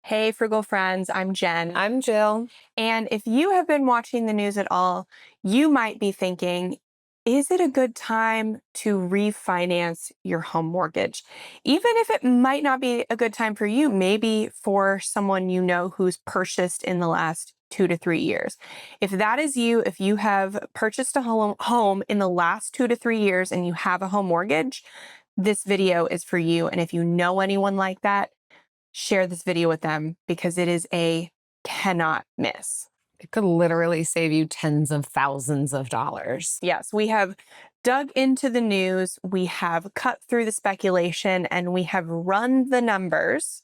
Hey, Frugal friends, I'm Jen. I'm Jill. And if you have been watching the news at all, you might be thinking, is it a good time to refinance your home mortgage? Even if it might not be a good time for you, maybe for someone you know who's purchased in the last 2 to 3 years. If that is you, if you have purchased a home in the last 2 to 3 years and you have a home mortgage, this video is for you. And if you know anyone like that, share this video with them because it is a cannot miss. It could literally save you tens of thousands of dollars. Yes, we have dug into the news, we have cut through the speculation, and we have run the numbers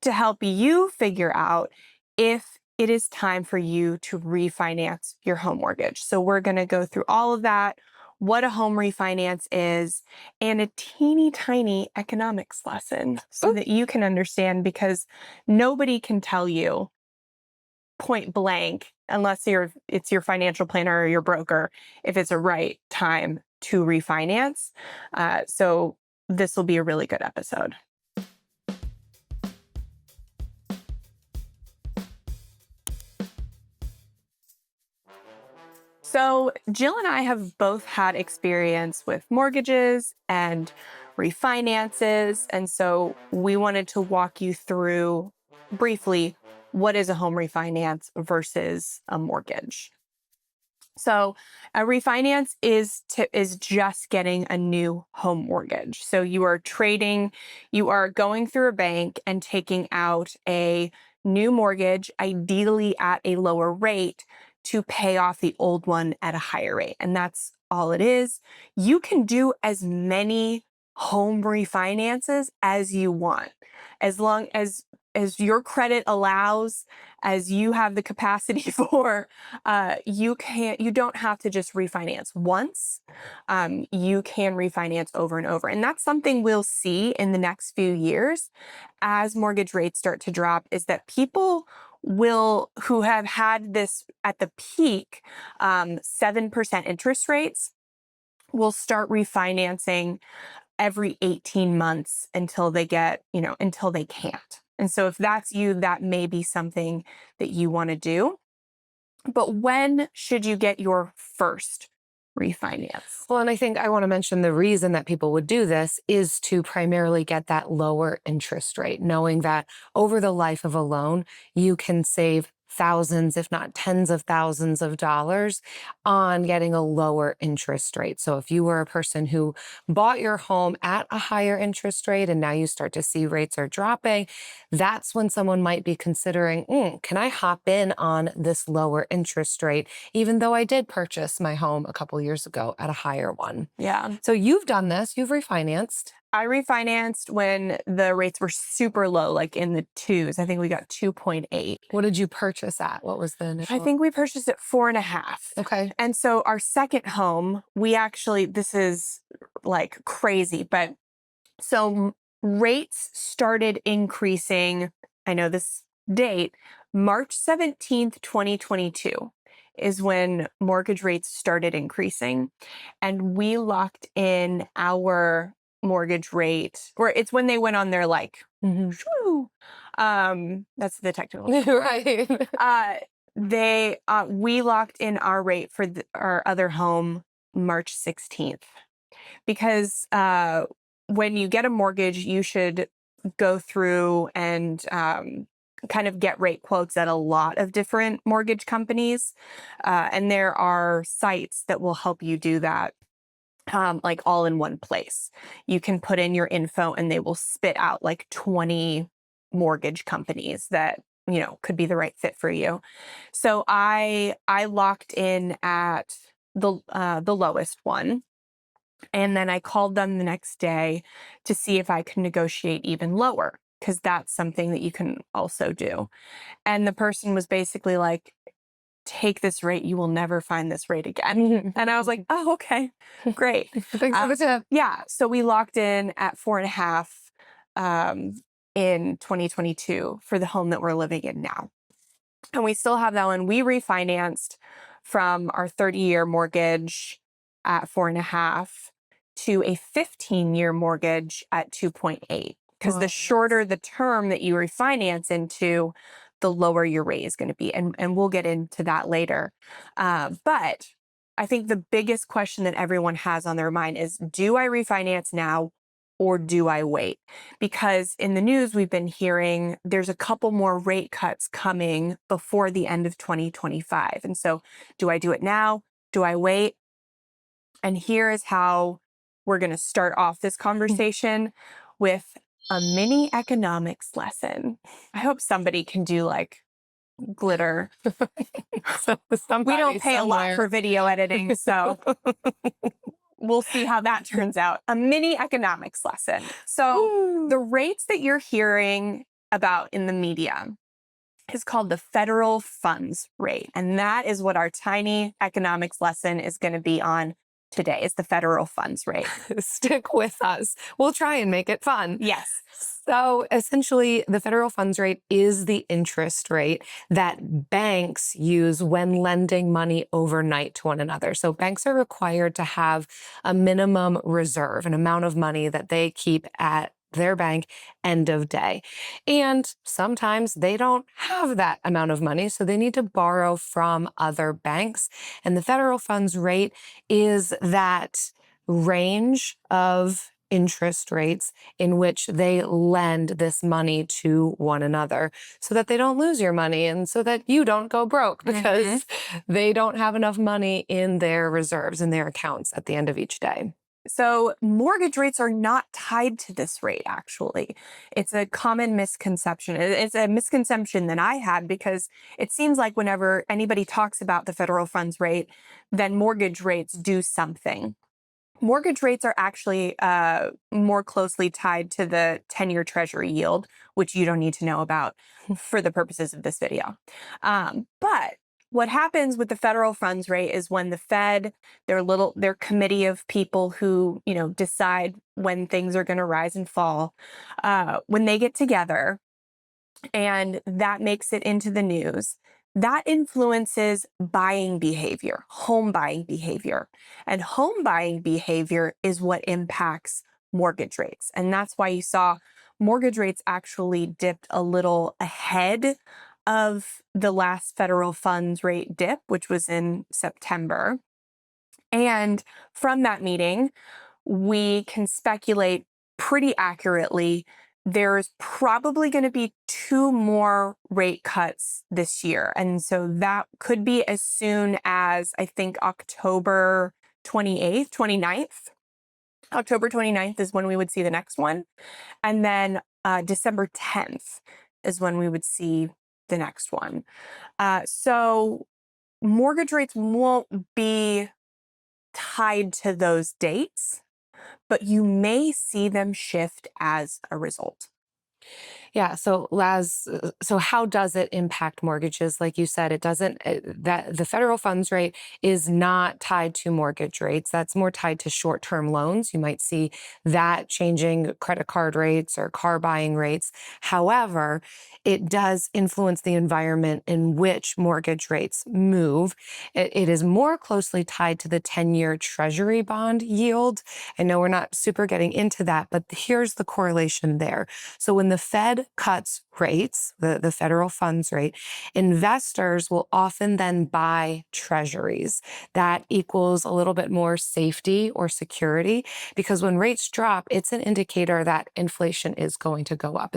to help you figure out if it is time for you to refinance your home mortgage. So we're going to go through all of that, what a home refinance is, and a teeny tiny economics lesson so that you can understand, because nobody can tell you point blank, unless it's your financial planner or your broker, if it's a right time to refinance. So this will be a really good episode. So Jill and I have both had experience with mortgages and refinances. And so we wanted to walk you through briefly what is a home refinance versus a mortgage. So a refinance is just getting a new home mortgage. So you are going through a bank and taking out a new mortgage, ideally at a lower rate, to pay off the old one at a higher rate. And that's all it is. You can do as many home refinances as you want, as long as your credit allows, as you have the capacity for. You don't have to just refinance once. You can refinance over and over. And that's something we'll see in the next few years as mortgage rates start to drop, is that people who have had this at the peak, 7% interest rates, will start refinancing every 18 months until they can't. And so if that's you, that may be something that you want to do. But when should you get your first refinance? Well, and I think I want to mention the reason that people would do this is to primarily get that lower interest rate, knowing that over the life of a loan, you can save thousands, if not tens of thousands of dollars on getting a lower interest rate. So if you were a person who bought your home at a higher interest rate and now you start to see rates are dropping, that's when someone might be considering, can I hop in on this lower interest rate, even though I did purchase my home a couple years ago at a higher one. Yeah. So you've done this, you've refinanced. I refinanced when the rates were super low, like in the twos. I think we got 2.8. What did you purchase at? What was the initial? I think we purchased at 4.5. Okay. And so our second home, this is like crazy, but so rates started increasing. I know this date, March 17th, 2022 is when mortgage rates started increasing. And we locked in our mortgage rate, or it's when they went on their shoo. That's the technical Right. We locked in our rate for our other home March 16th, because when you get a mortgage, you should go through and kind of get rate quotes at a lot of different mortgage companies. And there are sites that will help you do that, like all in one place. You can put in your info and they will spit out like 20 mortgage companies that could be the right fit for you. So I locked in at the lowest one. And then I called them the next day to see if I could negotiate even lower, because that's something that you can also do. And the person was basically like, take this rate, you will never find this rate again. And I was like, oh, okay, great. Thanks for the tip. Yeah. So we locked in at 4.5 in 2022 for the home that we're living in now. And we still have that one. We refinanced from our 30-year mortgage at 4.5 to a 15-year mortgage at 2.8, because the shorter the term that you refinance into, the lower your rate is going to be. And we'll get into that later. But I think the biggest question that everyone has on their mind is, do I refinance now or do I wait? Because in the news, we've been hearing there's a couple more rate cuts coming before the end of 2025. And so do I do it now? Do I wait? And here is how we're going to start off this conversation with a mini economics lesson. I hope somebody can do like glitter. We don't pay a lot for video editing, so we'll see how that turns out. A mini economics lesson. So the rates that you're hearing about in the media is called the federal funds rate. And that is what our tiny economics lesson is going to be on today, is the federal funds rate. Stick with us. We'll try and make it fun. Yes. So essentially, the federal funds rate is the interest rate that banks use when lending money overnight to one another. So banks are required to have a minimum reserve, an amount of money that they keep at their bank end of day. And sometimes they don't have that amount of money, so they need to borrow from other banks. And the federal funds rate is that range of interest rates in which they lend this money to one another so that they don't lose your money and so that you don't go broke because they don't have enough money in their reserves, in their accounts at the end of each day. So mortgage rates are not tied to this rate, actually. It's a common misconception. It's a misconception that I had because it seems like whenever anybody talks about the federal funds rate, then mortgage rates do something. Mortgage rates are actually more closely tied to the 10-year Treasury yield, which you don't need to know about for the purposes of this video. But what happens with the federal funds rate is when the Fed, their committee of people who, decide when things are going to rise and fall, when they get together and that makes it into the news, that influences buying behavior, home buying behavior. And home buying behavior is what impacts mortgage rates. And that's why you saw mortgage rates actually dipped a little ahead of the last federal funds rate dip, which was in September. And from that meeting, we can speculate pretty accurately there's probably going to be 2 more rate cuts this year. And so that could be as soon as, I think, October 28th, 29th. October 29th is when we would see the next one. And then December 10th is when we would see the next one. So mortgage rates won't be tied to those dates, but you may see them shift as a result. Yeah. So, Laz, so how does it impact mortgages? Like you said, it doesn't, that the federal funds rate is not tied to mortgage rates. That's more tied to short-term loans. You might see that changing credit card rates or car buying rates. However, it does influence the environment in which mortgage rates move. It is more closely tied to the 10-year Treasury bond yield. I know we're not super getting into that, but here's the correlation there. So when the Fed cuts rates, the federal funds rate, investors will often then buy treasuries. That equals a little bit more safety or security, because when rates drop, it's an indicator that inflation is going to go up.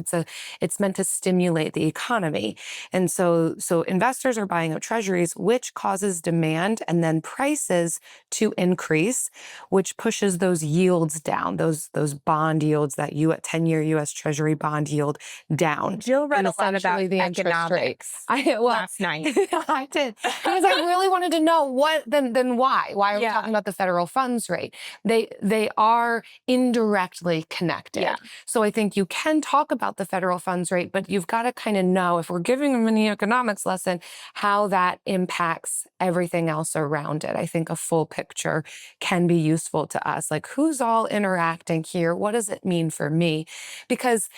It's meant to stimulate the economy. And so investors are buying up treasuries, which causes demand and then prices to increase, which pushes those yields down, those bond yields, that 10-year US Treasury bond yield down. Jill read a lot about the economics last night. I did, because I really wanted to know then why are we talking about the federal funds rate? They are indirectly connected. Yeah. So I think you can talk about the federal funds rate, but you've got to kind of know, if we're giving a mini economics lesson, how that impacts everything else around it. I think a full picture can be useful to us. Like, who's all interacting here? What does it mean for me? Because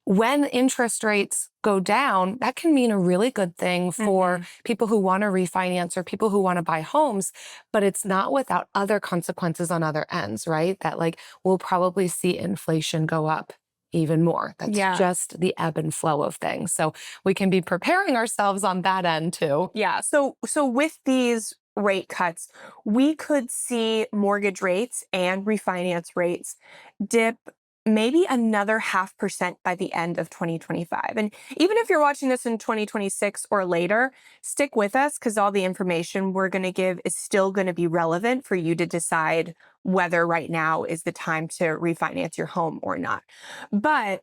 when interest rates go down, that can mean a really good thing for people who want to refinance or people who want to buy homes, but it's not without other consequences on other ends, right? That we'll probably see inflation go up. even more. That's Yeah. just the ebb and flow of things. So we can be preparing ourselves on that end too. Yeah. So with these rate cuts, we could see mortgage rates and refinance rates dip maybe another 0.5% by the end of 2025. And even if you're watching this in 2026 or later, stick with us because all the information we're going to give is still going to be relevant for you to decide whether right now is the time to refinance your home or not. But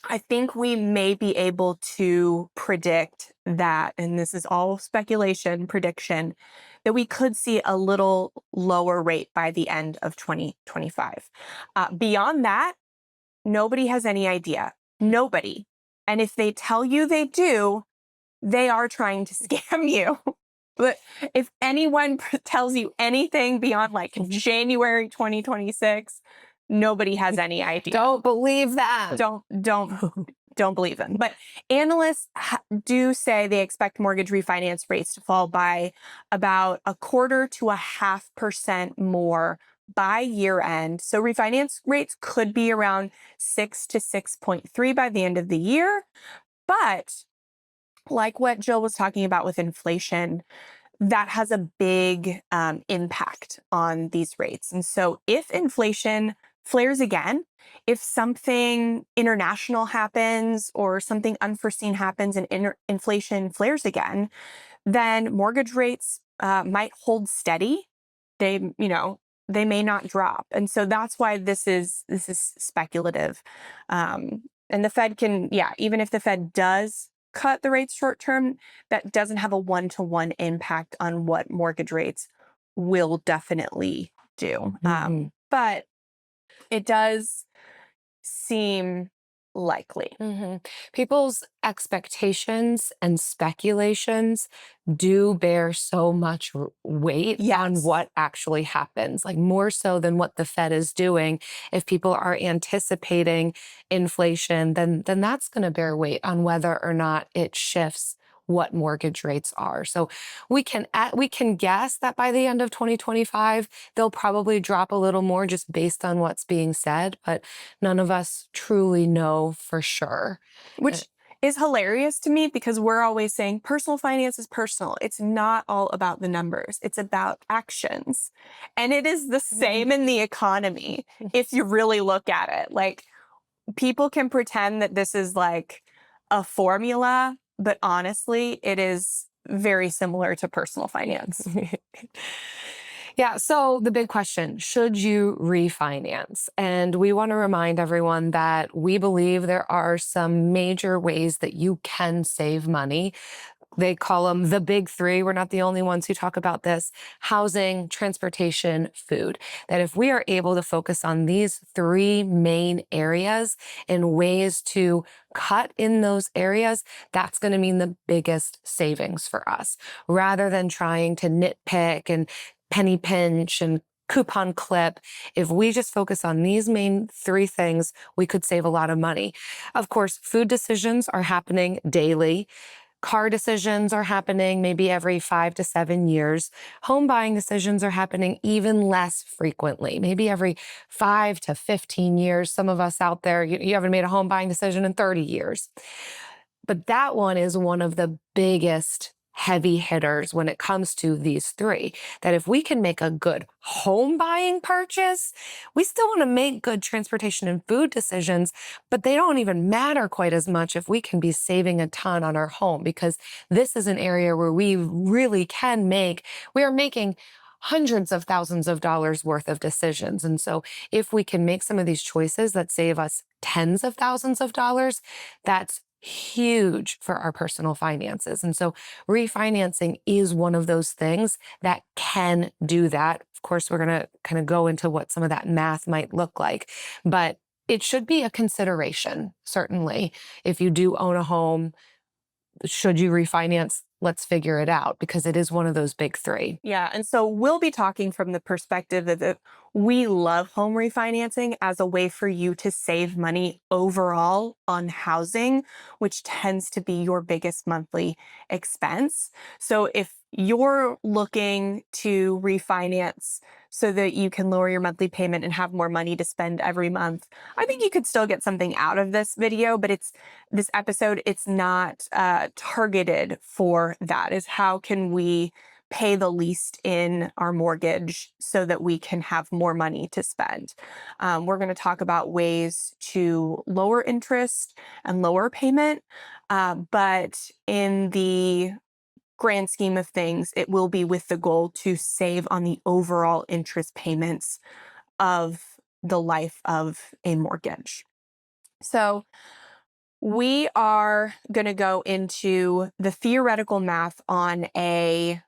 I think we may be able to predict that, and this is all speculation, prediction, that we could see a little lower rate by the end of 2025. Beyond that, nobody has any idea. Nobody. And if they tell you they do, they are trying to scam you. But if anyone tells you anything beyond like January 2026, nobody has any idea. Don't believe that. Don't believe them. But analysts do say they expect mortgage refinance rates to fall by about 1/4 to 0.5% more by year end. So refinance rates could be around 6 to 6.3 by the end of the year. But like what Jill was talking about with inflation, that has a big impact on these rates. And so if inflation flares again, if something international happens or something unforeseen happens and inflation flares again, then mortgage rates might hold steady. They may not drop. And so that's why this is speculative. And the Fed can, yeah, even if the Fed does cut the rates short term, that doesn't have a one-to-one impact on what mortgage rates will definitely do. But it does seem likely. People's expectations and speculations do bear so much weight on Yes. what actually happens, like more so than what the Fed is doing. If people are anticipating inflation, then that's going to bear weight on whether or not it shifts what mortgage rates are. So we can guess that by the end of 2025 they'll probably drop a little more just based on what's being said, but none of us truly know for sure. Which is hilarious to me because we're always saying personal finance is personal. It's not all about the numbers. It's about actions. And it is the same in the economy if you really look at it. Like people can pretend that this is like a formula, but honestly, it is very similar to personal finance. Yeah. So the big question, should you refinance? And we want to remind everyone that we believe there are some major ways that you can save money. They call them the big three. We're not the only ones who talk about this: housing, transportation, food. That if we are able to focus on these three main areas and ways to cut in those areas, that's going to mean the biggest savings for us, rather than trying to nitpick and penny pinch and coupon clip. If we just focus on these main three things, we could save a lot of money. Of course, food decisions are happening daily. Car decisions are happening maybe every 5 to 7 years. Home buying decisions are happening even less frequently, maybe every 5 to 15 years. Some of us out there, you haven't made a home buying decision in 30 years. But that one is one of the biggest heavy hitters when it comes to these three. That if we can make a good home buying purchase, we still want to make good transportation and food decisions, but they don't even matter quite as much if we can be saving a ton on our home, because this is an area where we really we are making hundreds of thousands of dollars worth of decisions. And so if we can make some of these choices that save us tens of thousands of dollars, that's huge for our personal finances. And so refinancing is one of those things that can do that. Of course, we're going to kind of go into what some of that math might look like, but it should be a consideration, certainly. If you do own a home, should you refinance? Let's figure it out, because it is one of those big three. Yeah. And so we'll be talking from the perspective that we love home refinancing as a way for you to save money overall on housing, which tends to be your biggest monthly expense. So if you're looking to refinance so that you can lower your monthly payment and have more money to spend every month, I think you could still get something out of this video, but this episode, it's not targeted for that. Is how can we pay the least in our mortgage so that we can have more money to spend. We're going to talk about ways to lower interest and lower payment, but in the grand scheme of things, it will be with the goal to save on the overall interest payments of the life of a mortgage. So we are going to go into the theoretical math on a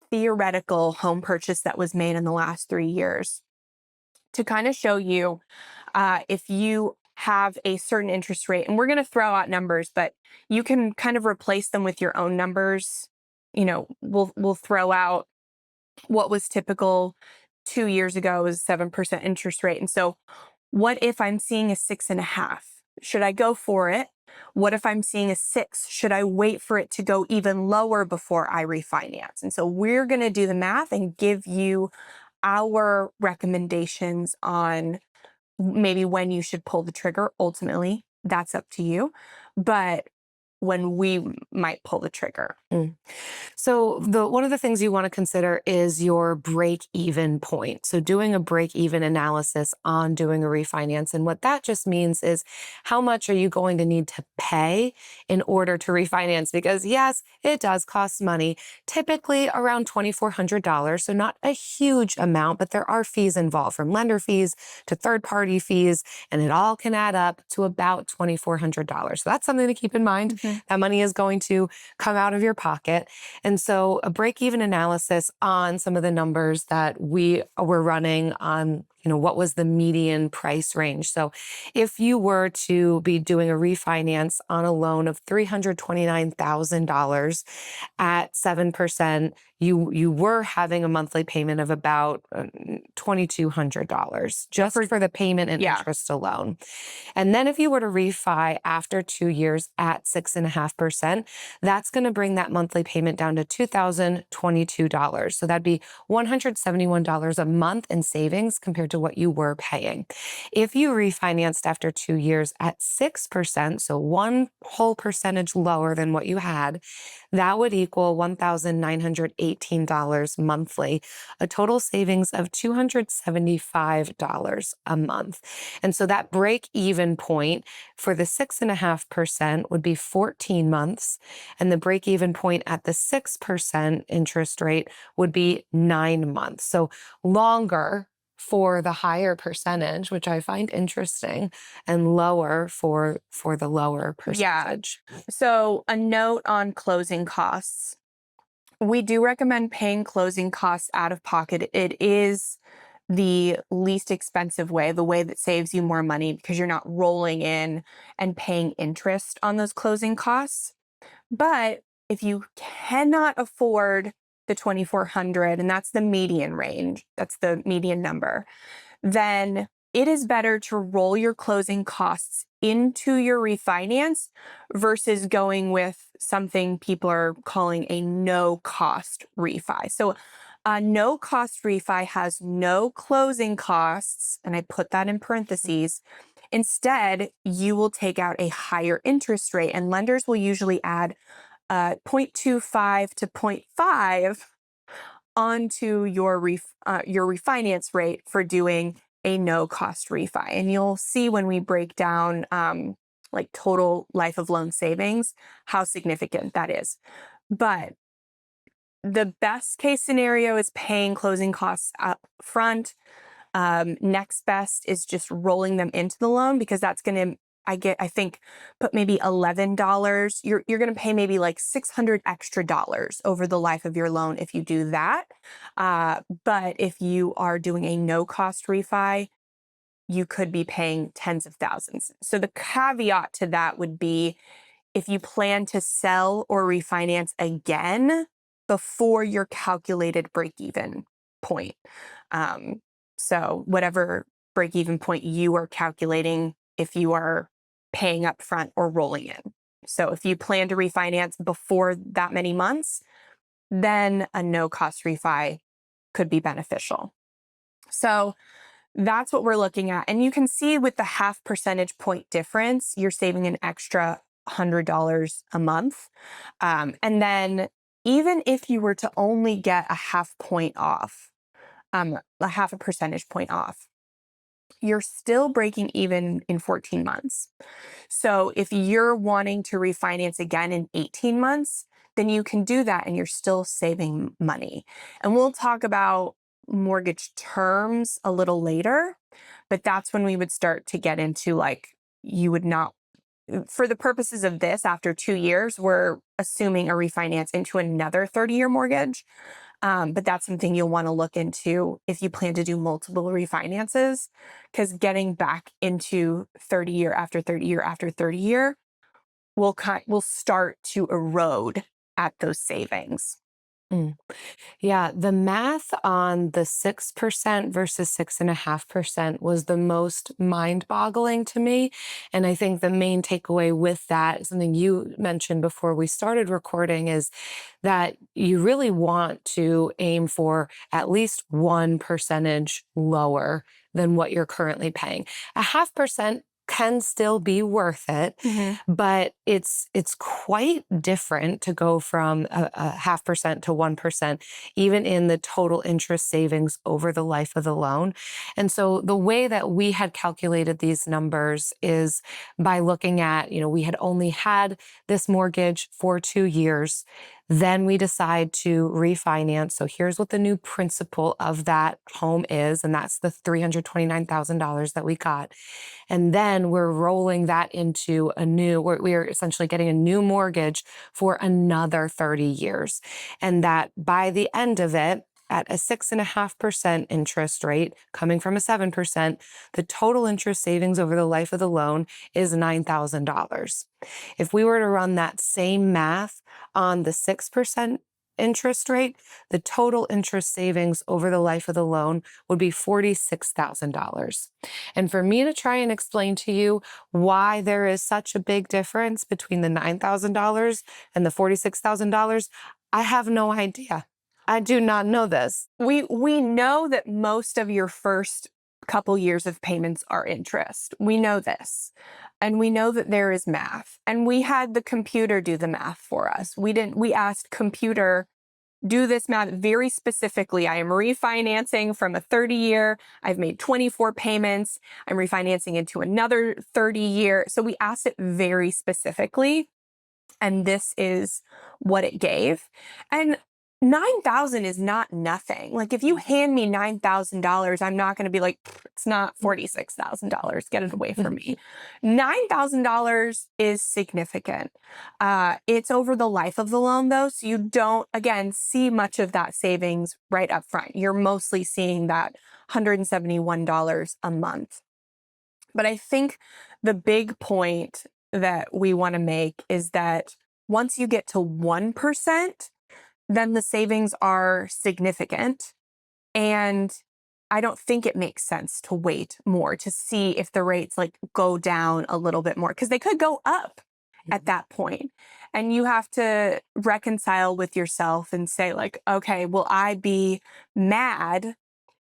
theoretical home purchase that was made in the last 3 years to kind of show you if you have a certain interest rate, and we're going to throw out numbers, but you can kind of replace them with your own numbers. We'll throw out what was typical 2 years ago was 7% interest rate. And so what if I'm seeing a 6.5? Should I go for it? What if I'm seeing a 6? Should I wait for it to go even lower before I refinance? And so we're going to do the math and give you our recommendations on maybe when you should pull the trigger. Ultimately, that's up to you. But when we might pull the trigger. So one of the things you want to consider is your break-even point. So doing a break-even analysis on doing a refinance. And what that just means is how much are you going to need to pay in order to refinance? Because yes, it does cost money, typically around $2,400. So not a huge amount, but there are fees involved, from lender fees to third-party fees, and it all can add up to about $2,400. So that's something to keep in mind. That money is going to come out of your pocket. And so a break-even analysis on some of the numbers that we were running on, what was the median price range. So if you were to be doing a refinance on a loan of $329,000 at 7%, you were having a monthly payment of about $2,200 just for the payment and interest alone. And then if you were to refi after 2 years at 6.5%, that's going to bring that monthly payment down to $2,022. So that'd be $171 a month in savings compared to what you were paying. If you refinanced after 2 years at 6%, so one whole percentage lower than what you had, that would equal $1,918 monthly, a total savings of $275 a month. And so that break-even point for the 6.5% would be 14 months, and the break-even point at the 6% interest rate would be 9 months. So longer for the higher percentage, which I find interesting, and lower for the lower percentage. Yeah. So a note on closing costs. We do recommend paying closing costs out of pocket. It is the least expensive way, the way that saves you more money because you're not rolling in and paying interest on those closing costs. But if you cannot afford the 2,400, and that's the median range, that's the median number, then it is better to roll your closing costs into your refinance versus going with something people are calling a no-cost refi. So a no-cost refi has no closing costs, and I put that in parentheses. Instead, you will take out a higher interest rate, and lenders will usually add 0.25 to 0.5 onto your refinance rate for doing a no-cost refi. And you'll see when we break down like total life of loan savings, how significant that is. But the best case scenario is paying closing costs up front. Next best is just rolling them into the loan, because that's going to, I think, put maybe $11. You're going to pay maybe like $600 extra over the life of your loan if you do that. But if you are doing a no-cost refi, you could be paying tens of thousands. So the caveat to that would be if you plan to sell or refinance again before your calculated break-even point. So whatever break-even point you are calculating, if you are paying up front or rolling in. So if you plan to refinance before that many months, then a no-cost refi could be beneficial. So that's what we're looking at. And you can see with the half percentage point difference, you're saving an extra $100 a month. And then even if you were to only get a half point off, a half a percentage point off, you're still breaking even in 14 months. So if you're wanting to refinance again in 18 months, then you can do that and you're still saving money. And we'll talk about mortgage terms a little later, but that's when we would start to get into like, you would not, for the purposes of this, after 2 years, we're assuming a refinance into another 30-year mortgage. But that's something you'll want to look into if you plan to do multiple refinances, because getting back into 30 year after 30 year after 30 year will start to erode at those savings. Mm. Yeah, the math on the 6% versus 6.5% was the most mind-boggling to me. And I think the main takeaway with that, something you mentioned before we started recording, is that you really want to aim for at least 1% lower than what you're currently paying. A half percent can still be worth it, but it's quite different to go from a half percent to 1%, even in the total interest savings over the life of the loan. And so the way that we had calculated these numbers is by looking at, we had only had this mortgage for 2 years. Then we decide to refinance. So here's what the new principal of that home is, and that's the $329,000 that we got. And then we're rolling that into we're essentially getting a new mortgage for another 30 years. And that by the end of it, at a 6.5% interest rate coming from a 7%, the total interest savings over the life of the loan is $9,000. If we were to run that same math on the 6% interest rate, the total interest savings over the life of the loan would be $46,000. And for me to try and explain to you why there is such a big difference between the $9,000 and the $46,000, I have no idea. I do not know this. We know that most of your first couple years of payments are interest. We know this. And we know that there is math. And we had the computer do the math for us. We asked computer, do this math very specifically. I am refinancing from a 30-year. I've made 24 payments. I'm refinancing into another 30-year. So we asked it very specifically. And this is what it gave. And 9,000 is not nothing. Like if you hand me $9,000, I'm not going to be like, it's not $46,000. Get it away from me. $9,000 is significant. It's over the life of the loan though. So you don't, again, see much of that savings right up front. You're mostly seeing that $171 a month. But I think the big point that we want to make is that once you get to 1%, then the savings are significant. And I don't think it makes sense to wait more to see if the rates like go down a little bit more, because they could go up at that point. And you have to reconcile with yourself and say like, okay, will I be mad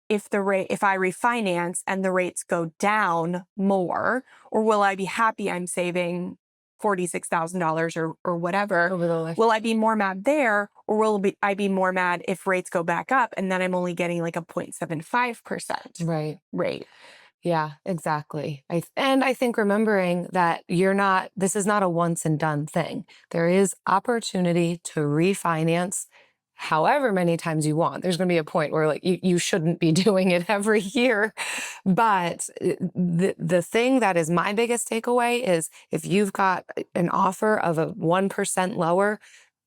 if I refinance and the rates go down more, or will I be happy I'm saving $46,000 or whatever? Over the life. Will I be more mad there, or I be more mad if rates go back up and then I'm only getting like a 0.75% rate? Yeah, exactly. I think remembering that this is not a once and done thing. There is opportunity to refinance however many times you want. There's going to be a point where like you shouldn't be doing it every year. But the thing that is my biggest takeaway is if you've got an offer of a 1% lower,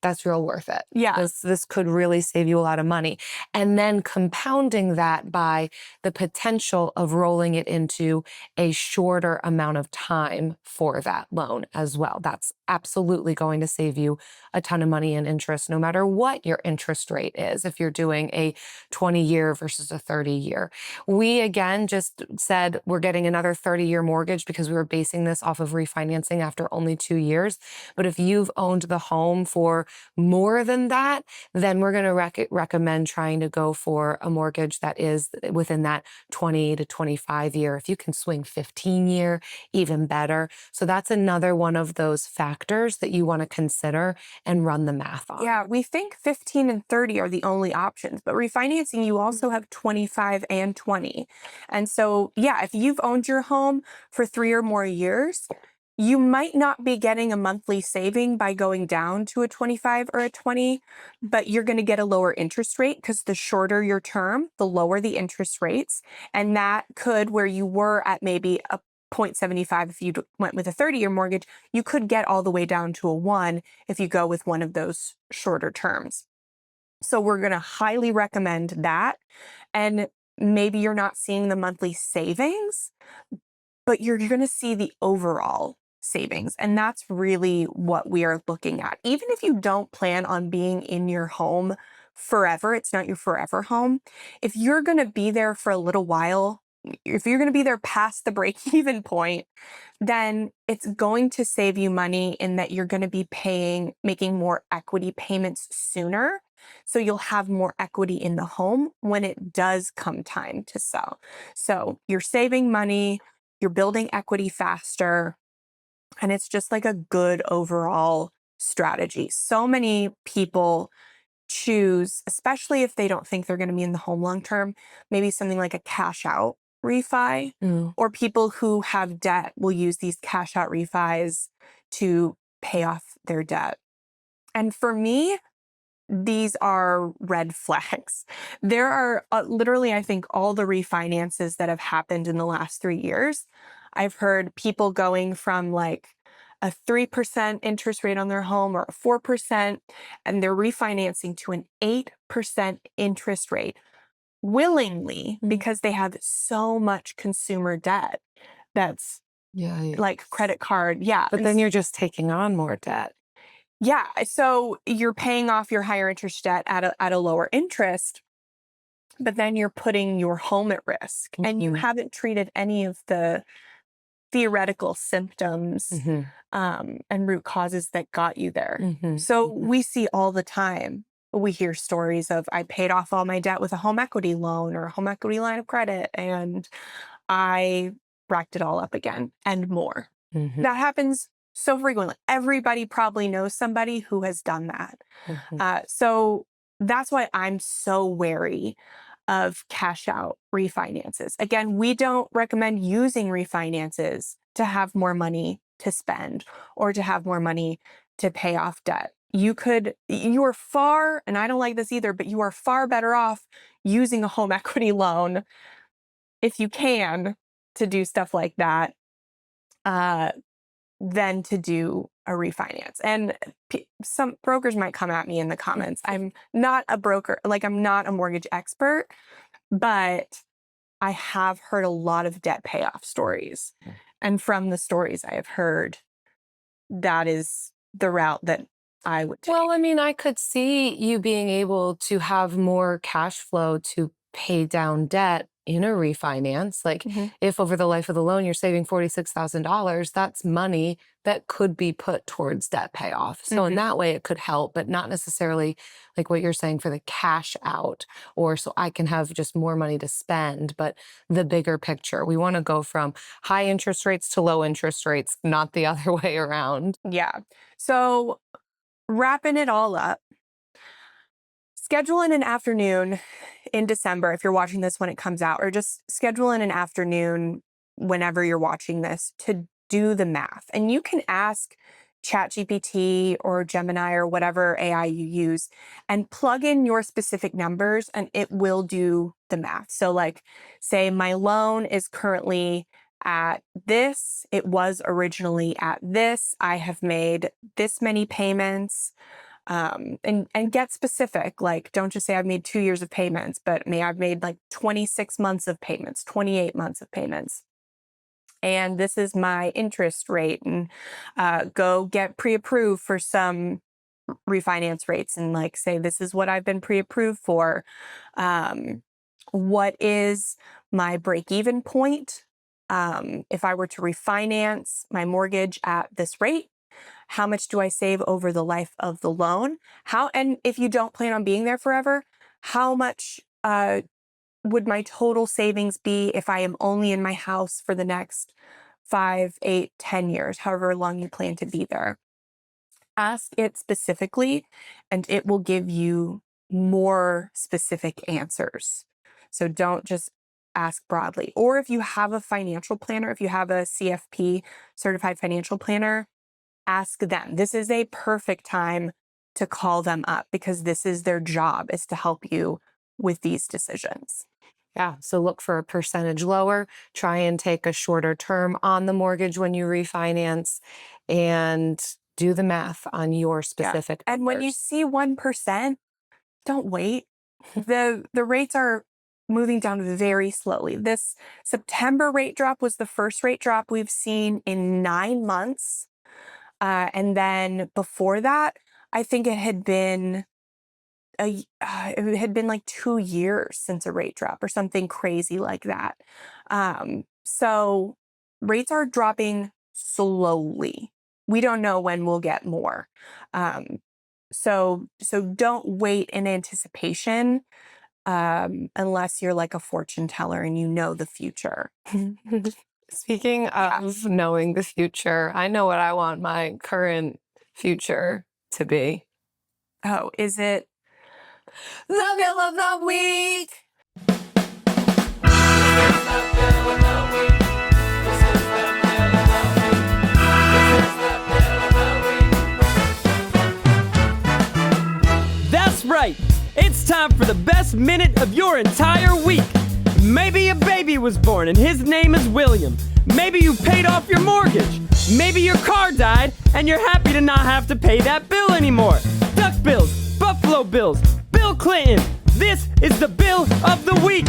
that's real worth it. Yeah. This could really save you a lot of money. And then compounding that by the potential of rolling it into a shorter amount of time for that loan as well. That's absolutely going to save you a ton of money in interest, no matter what your interest rate is, if you're doing a 20-year versus a 30-year. We, again, just said we're getting another 30-year mortgage because we were basing this off of refinancing after only 2 years. But if you've owned the home for more than that, then we're going to recommend trying to go for a mortgage that is within that 20 to 25 year. If you can swing 15-year, even better. So that's another one of those factors that you want to consider and run the math on. Yeah, we think 15 and 30 are the only options, but refinancing, you also have 25 and 20. And so, yeah, if you've owned your home for 3 or more years, you might not be getting a monthly saving by going down to a 25 or a 20, but you're going to get a lower interest rate because the shorter your term, the lower the interest rates. And that could, where you were at maybe a 0.75 if you went with a 30-year mortgage, you could get all the way down to a 1 if you go with one of those shorter terms. So we're going to highly recommend that. And maybe you're not seeing the monthly savings, but you're going to see the overall savings. And that's really what we are looking at. Even if you don't plan on being in your home forever, it's not your forever home. If you're going to be there for a little while, if you're going to be there past the break-even point, then it's going to save you money in that you're going to be making more equity payments sooner. So you'll have more equity in the home when it does come time to sell. So you're saving money, you're building equity faster, and it's just like a good overall strategy. So many people choose, especially if they don't think they're going to be in the home long term, maybe something like a cash out refi, or people who have debt will use these cash out refis to pay off their debt. And for me, these are red flags. There are literally, I think, all the refinances that have happened in the last 3 years. I've heard people going from like a 3% interest rate on their home or a 4%, and they're refinancing to an 8% interest rate willingly because they have so much consumer debt that's like credit card. Yeah. But then you're just taking on more debt. Yeah. So you're paying off your higher interest debt at a lower interest, but then you're putting your home at risk and you haven't treated any of the theoretical symptoms and root causes that got you there. So we see all the time, we hear stories of I paid off all my debt with a home equity loan or a home equity line of credit and I racked it all up again and more. That happens so frequently. Everybody probably knows somebody who has done that. So that's why I'm so wary of cash out refinances. Again, we don't recommend using refinances to have more money to spend or to have more money to pay off debt. You are far, and I don't like this either, but you are far better off using a home equity loan if you can to do stuff like that than to do a refinance. And some brokers might come at me in the comments. I'm not a broker, like I'm not a mortgage expert, but I have heard a lot of debt payoff stories. And from the stories I have heard, that is the route that I would take. Well, I mean, I could see you being able to have more cash flow to pay down debt in a refinance. Like if over the life of the loan, you're saving $46,000, that's money that could be put towards debt payoff. So in that way it could help, but not necessarily like what you're saying for the cash out or so I can have just more money to spend, but the bigger picture. We want to go from high interest rates to low interest rates, not the other way around. Yeah. So wrapping it all up, schedule in an afternoon in December if you're watching this when it comes out, or just schedule in an afternoon whenever you're watching this to do the math. And you can ask ChatGPT or Gemini or whatever AI you use and plug in your specific numbers and it will do the math. So like say my loan is currently at this, it was originally at this, I have made this many payments. And get specific. Like, don't just say I've made 2 years of payments, but I've made like 26 months of payments, 28 months of payments. and this is my interest rate, and go get pre-approved for some refinance rates and like say, this is what I've been pre-approved for. What is my break-even point? If I were to refinance my mortgage at this rate, how much do I save over the life of the loan? And if you don't plan on being there forever, how much would my total savings be if I am only in my house for the next 5, 8, 10 years, however long you plan to be there? Ask it specifically, and it will give you more specific answers. So don't just ask broadly. Or if you have a financial planner, if you have a CFP, certified financial planner, ask them. This is a perfect time to call them up because this is their job, is to help you with these decisions. Yeah. So look for a percentage lower, try and take a shorter term on the mortgage when you refinance, and do the math on your specific And when you numbers. see 1%, don't wait. The rates are moving down very slowly. This September rate drop was the first rate drop we've seen in 9 months. And then before that, I think it had been like 2 years since a rate drop or something crazy like that. So rates are dropping slowly. We don't know when we'll get more. Um, so don't wait in anticipation, unless you're like a fortune teller and you know the future. Speaking of knowing the future, I know what I want my current future to be. Oh, is it? The bill of the week. That's right. It's time for the best minute of your entire week. Maybe a baby was born and his name is William. Maybe you paid off your mortgage. Maybe your car died and you're happy to not have to pay that bill anymore. Duck bills, Buffalo Bills, Bill Clinton. This is the bill of the week.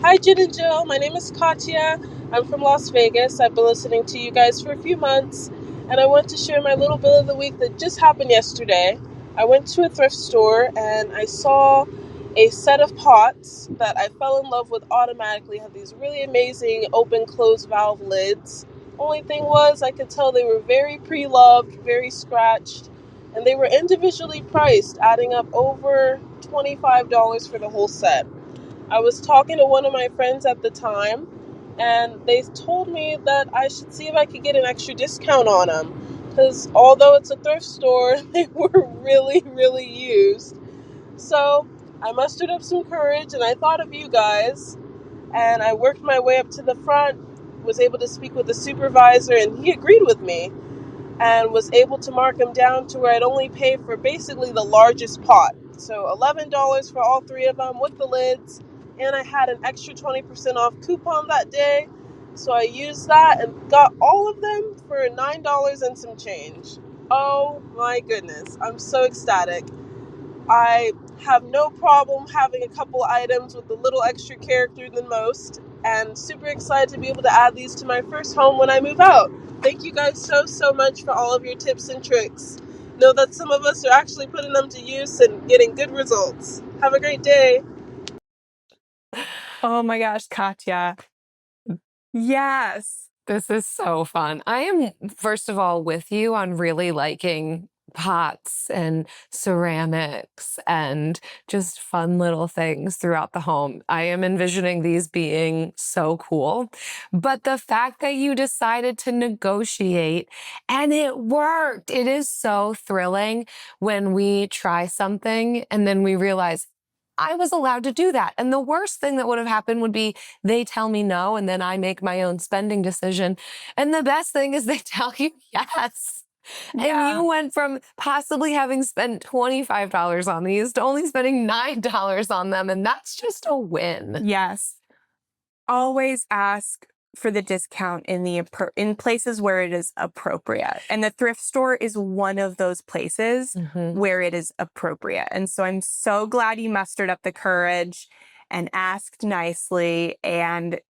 Hi, Jen and Jill. My name is Katya. I'm from Las Vegas. I've been listening to you guys for a few months, and I want to share my little bill of the week that just happened yesterday. I went to a thrift store and I saw a set of pots that I fell in love with automatically. Had these really amazing open-close valve lids. Only thing was, I could tell they were very pre-loved, very scratched, and they were individually priced, adding up over $25 for the whole set. I was talking to one of my friends at the time, and they told me that I should see if I could get an extra discount on them. Because although it's a thrift store, they were really, really used. So I mustered up some courage, and I thought of you guys, and I worked my way up to the front, was able to speak with the supervisor, and he agreed with me and was able to mark them down to where I'd only pay for basically the largest pot. So $11 for all three of them with the lids. And I had an extra 20% off coupon that day. So I used that and got all of them for $9 and some change. Oh my goodness. I'm so ecstatic. I have no problem having a couple items with a little extra character than most, and super excited to be able to add these to my first home when I move out. Thank you guys so much for all of your tips and tricks. Know that some of us are actually putting them to use and getting good results. Have a great day. Oh my gosh, Katya. Yes. This is so fun. I am, first of all, with you on really liking pots and ceramics and just fun little things throughout the home. I am envisioning these being so cool. But the fact that you decided to negotiate and it worked, it is so thrilling when we try something and then we realize, I was allowed to do that. And the worst thing that would have happened would be they tell me no, and then I make my own spending decision. And the best thing is they tell you yes. And you went from possibly having spent $25 on these to only spending $9 on them. And that's just a win. Yes. Always ask for the discount in places where it is appropriate. And the thrift store is one of those places where it is appropriate. And so I'm so glad you mustered up the courage and asked nicely and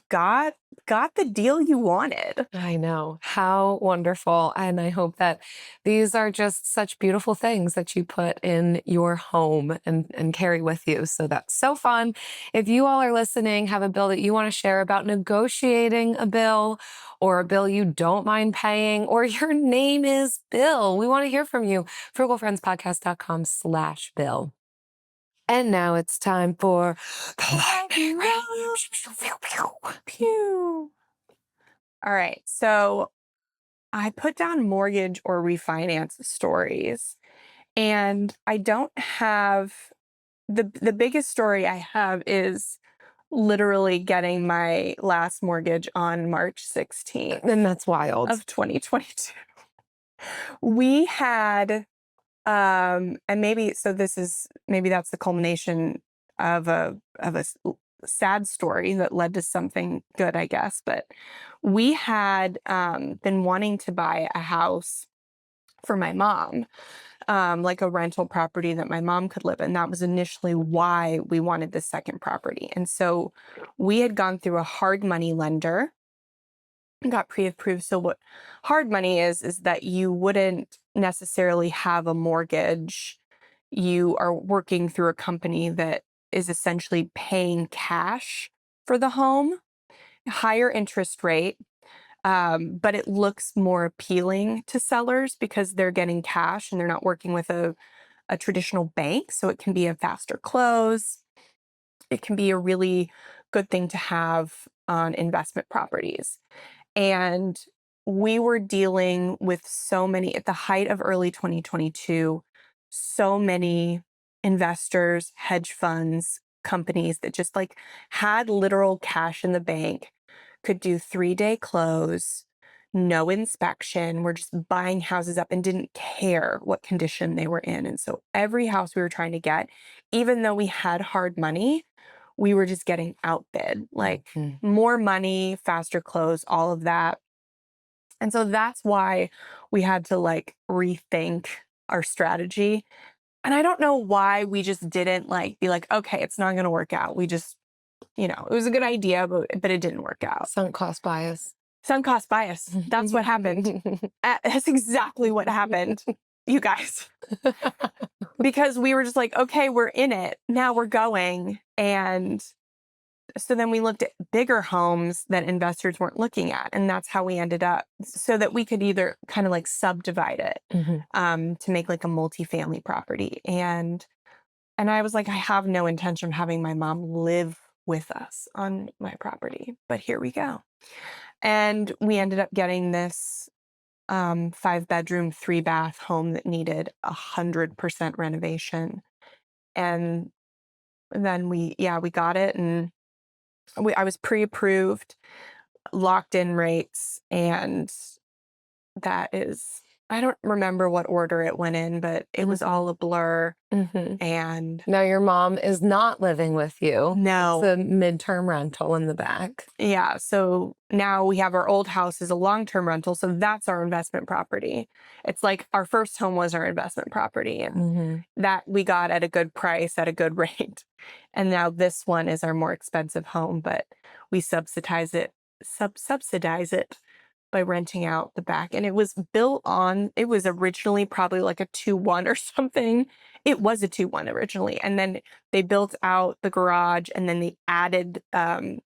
got the deal you wanted. I know. How wonderful. And I hope that these are just such beautiful things that you put in your home and carry with you. So that's so fun. If you all are listening, have a bill that you want to share about negotiating a bill or a bill you don't mind paying, or your name is Bill, we want to hear from you. frugalfriendspodcast.com/bill. And now it's time for the lightning round. Pew. All right. So I put down mortgage or refinance stories, and I don't have the biggest story I have is literally getting my last mortgage on March 16th And that's wild. of 2022. We had and maybe so this is maybe that's the culmination of a sad story that led to something good, I guess. But we had been wanting to buy a house for my mom, like a rental property that my mom could live in. That was initially why we wanted the second property. And so we had gone through a hard money lender and got pre-approved. So what hard money is that you wouldn't necessarily have a mortgage. You are working through a company that is essentially paying cash for the home, higher interest rate, but it looks more appealing to sellers because they're getting cash and they're not working with a traditional bank. So it can be a faster close. It can be a really good thing to have on investment properties. And we were dealing with so many, at the height of early 2022, so many investors, hedge funds, companies that just like had literal cash in the bank, could do 3-day close, no inspection. We're just buying houses up and didn't care what condition they were in. And so every house we were trying to get, even though we had hard money, we were just getting outbid, like more money, faster close, all of that. And so that's why we had to like rethink our strategy. And I don't know why we just didn't like be like, okay, it's not going to work out. We just, it was a good idea, but it didn't work out. Sunk cost bias. Sunk cost bias. That's what happened. That's exactly what happened, you guys. Because we were just like, okay, we're in it. Now we're going. And so then we looked at bigger homes that investors weren't looking at. And that's how we ended up, so that we could either kind of like subdivide it to make like a multifamily property. And I was like, I have no intention of having my mom live with us on my property, but here we go. And we ended up getting this 5-bedroom, 3-bath home that needed 100% renovation. And then we got it, and I was pre-approved, locked in rates, and that is, I don't remember what order it went in, but it was all a blur. And now your mom is not living with you. No. It's a midterm rental in the back. Yeah. So now we have our old house as a long-term rental. So that's our investment property. It's like our first home was our investment property, and that we got at a good price, at a good rate. And now this one is our more expensive home, but we subsidize it by renting out the back. And it was it was originally probably like a 2-1 or something. It was a 2-1 originally. And then they built out the garage, and then they added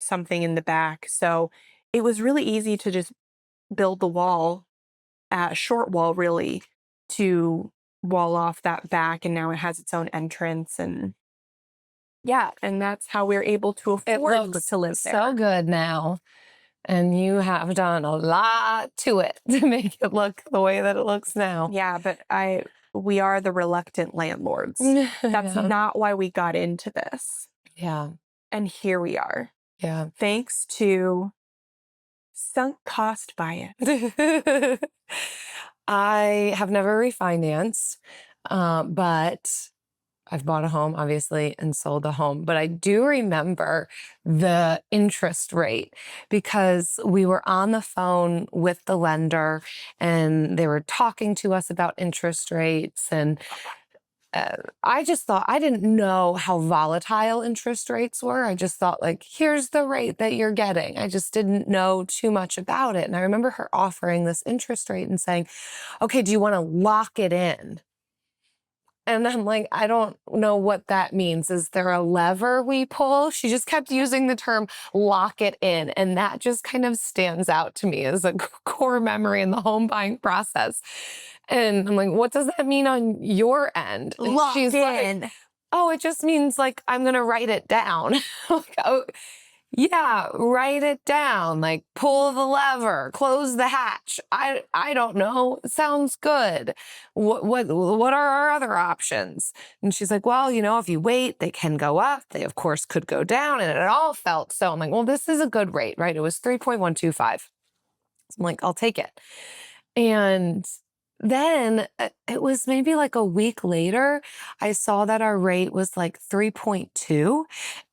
something in the back. So it was really easy to just build the wall, a short wall really, to wall off that back. And now it has its own entrance. And yeah, and that's how we're able to afford to live there. So good now. And you have done a lot to it to make it look the way that it looks now. Yeah, but we are the reluctant landlords. That's not why we got into this. Yeah. And here we are. Yeah. Thanks to sunk cost bias. I have never refinanced, but I've bought a home, obviously, and sold a home. But I do remember the interest rate because we were on the phone with the lender and they were talking to us about interest rates. And I just thought, I didn't know how volatile interest rates were. I just thought, like, here's the rate that you're getting. I just didn't know too much about it. And I remember her offering this interest rate and saying, okay, do you want to lock it in? And I'm like, I don't know what that means. Is there a lever we pull? She just kept using the term lock it in. And that just kind of stands out to me as a core memory in the home buying process. And I'm like, what does that mean on your end? And Locked she's in. like, oh, it just means like I'm going to write it down. Like, oh, yeah, write it down, like pull the lever, close the hatch. I don't know. Sounds good. What are our other options? And she's like, well, if you wait, they can go up. They of course could go down. And it all felt so. I'm like, well, this is a good rate, right? It was 3.125. I'm like, I'll take it. And then it was maybe like a week later, I saw that our rate was like 3.2.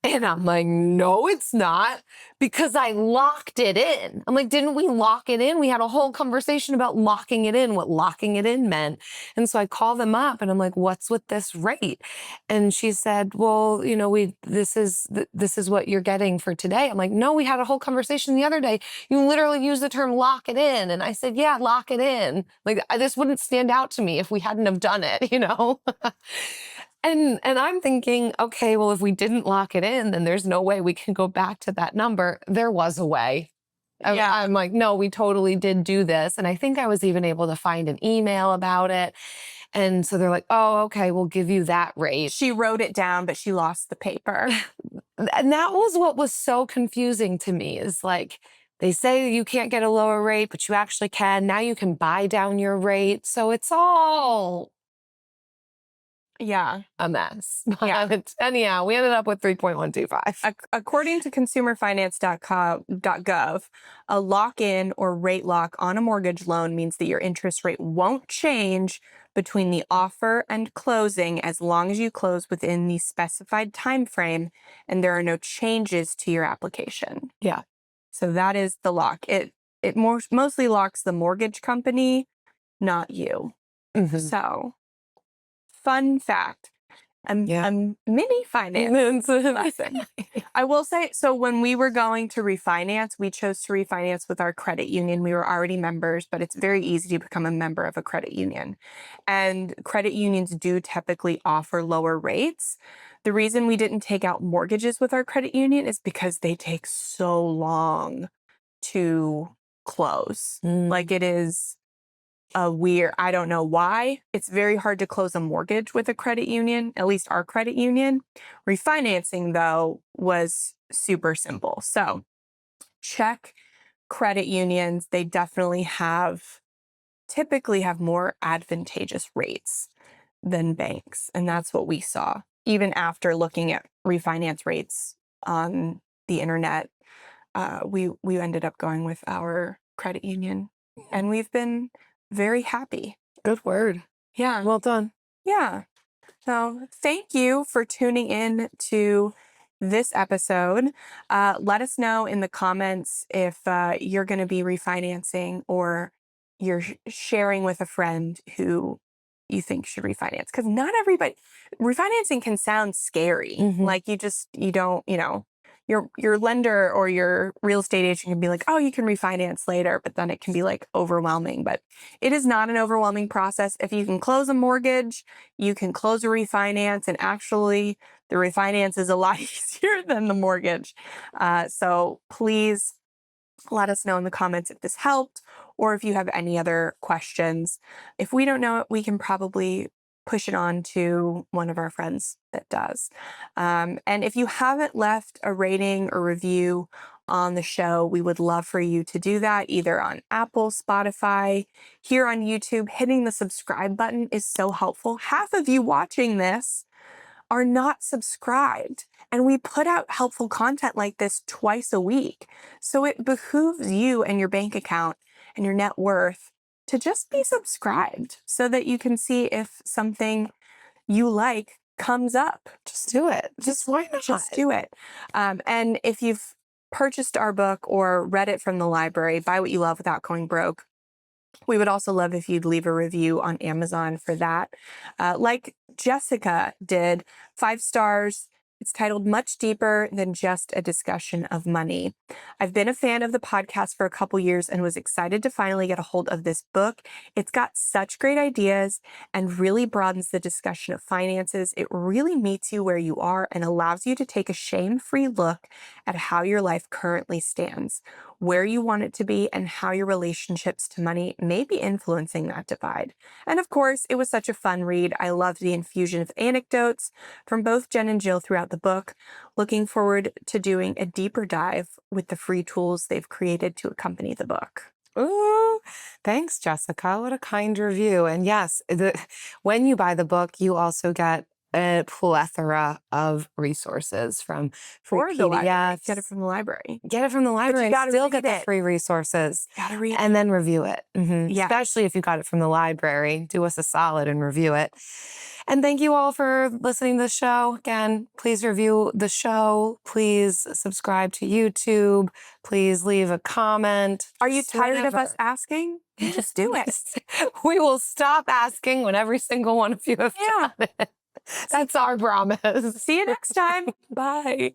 And I'm like, no, it's not, because I locked it in. I'm like, didn't we lock it in? We had a whole conversation about locking it in, what locking it in meant. And so I call them up and I'm like, what's with this rate? And she said, well, this is what you're getting for today. I'm like, no, we had a whole conversation the other day. You literally used the term lock it in. And I said, yeah, lock it in. Like, this wouldn't stand out to me if we hadn't have done it, And I'm thinking, okay, well, if we didn't lock it in, then there's no way we can go back to that number. There was a way. Yeah. I'm like, no, we totally did do this. And I think I was even able to find an email about it. And so they're like, oh, okay, we'll give you that rate. She wrote it down, but she lost the paper. And that was what was so confusing to me, is like, they say you can't get a lower rate, but you actually can. Now you can buy down your rate. So it's all Yeah. a mess. Yeah. Anyhow, we ended up with 3.125. According to consumerfinance.gov, a lock-in or rate lock on a mortgage loan means that your interest rate won't change between the offer and closing as long as you close within the specified time frame and there are no changes to your application. Yeah. So that is the lock. It mostly locks the mortgage company, not you. Mhm. So, fun fact. A mini finance lesson. I will say, so when we were going to refinance, we chose to refinance with our credit union. We were already members, but it's very easy to become a member of a credit union. And credit unions do typically offer lower rates. The reason we didn't take out mortgages with our credit union is because they take so long to close. Like, it is I don't know why. It's very hard to close a mortgage with a credit union, at least our credit union. Refinancing, though, was super simple. So check credit unions. They definitely typically have more advantageous rates than banks. And that's what we saw. Even after looking at refinance rates on the internet, we ended up going with our credit union. And we've been very happy. Good word. Yeah. Well done. Yeah. So thank you for tuning in to this episode. Let us know in the comments if you're going to be refinancing or you're sharing with a friend who you think should refinance. Because not everybody, refinancing can sound scary. Like you don't, your lender or your real estate agent can be like, oh, you can refinance later, but then it can be like overwhelming. But it is not an overwhelming process. If you can close a mortgage, you can close a refinance, and actually the refinance is a lot easier than the mortgage. So please let us know in the comments if this helped or if you have any other questions. If we don't know it, we can probably push it on to one of our friends that does. And if you haven't left a rating or review on the show, we would love for you to do that either on Apple, Spotify, here on YouTube. Hitting the subscribe button is so helpful. Half of you watching this are not subscribed, and we put out helpful content like this twice a week. So it behooves you and your bank account and your net worth to just be subscribed so that you can see if something you like comes up. Just do it. Just why not? Just do it. And if you've purchased our book or read it from the library, Buy What You Love Without Going Broke, we would also love if you'd leave a review on Amazon for that. Like Jessica did 5 stars. It's titled Much Deeper Than Just a Discussion of Money. I've been a fan of the podcast for a couple years and was excited to finally get a hold of this book. It's got such great ideas and really broadens the discussion of finances. It really meets you where you are and allows you to take a shame-free look at how your life currently stands, where you want it to be, and how your relationships to money may be influencing that divide. And of course, it was such a fun read. I loved the infusion of anecdotes from both Jen and Jill throughout the book. Looking forward to doing a deeper dive with the free tools they've created to accompany the book. Ooh, thanks, Jessica. What a kind review. And yes, when you buy the book, you also get a plethora of resources from free Or the library. PDFs. Get it from the library. Get it from the library and gotta still read get the it. free resources. Gotta read And then review it. Yeah. Especially if you got it from the library. Do us a solid and review it. And thank you all for listening to the show. Again, please review the show. Please subscribe to YouTube. Please leave a comment. Are you Just tired of us whatever. asking? Just do it. We will stop asking when every single one of you have Yeah. done it. That's our promise. See you next time. Bye.